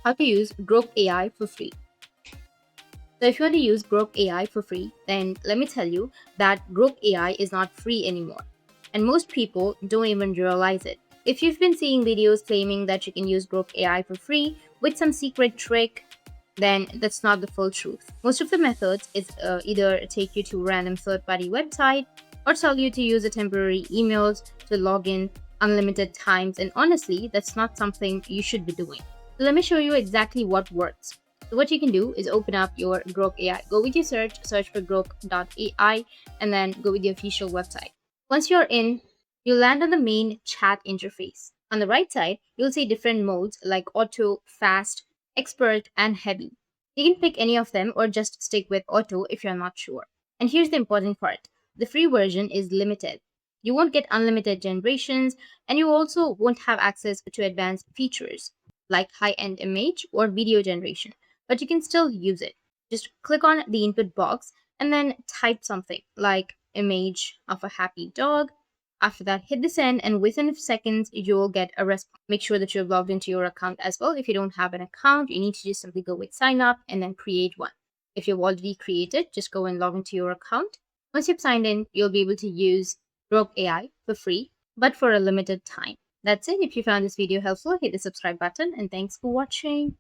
How to use Grok AI for free. So if you want to use Grok AI for free, then let me tell you that Grok AI is not free anymore. And most people don't even realize it. If you've been seeing videos claiming that you can use Grok AI for free with some secret trick, then that's not the full truth. Most of the methods is either take you to a random third-party website or tell you to use a temporary emails to log in unlimited times. And honestly, that's not something you should be doing. So let me show you exactly what works. So what you can do is open up your Grok AI. Go with your search for grok.ai, and then go with the official website. Once you're in, you'll land on the main chat interface. On the right side, you'll see different modes like auto, fast, expert, and heavy. You can pick any of them or just stick with auto if you're not sure. And here's the important part. The free version is limited. You won't get unlimited generations, and you also won't have access to advanced features like high-end image or video generation, but you can still use it. Just click on the input box and then type something like image of a happy dog. After that, hit the send, and within seconds, you'll get a response. Make sure that you're logged into your account as well. If you don't have an account, you need to just simply go with sign up and then create one. If you've already created, just go and log into your account. Once you've signed in, you'll be able to use Grok AI for free, but for a limited time. That's it. If you found this video helpful, hit the subscribe button, and thanks for watching.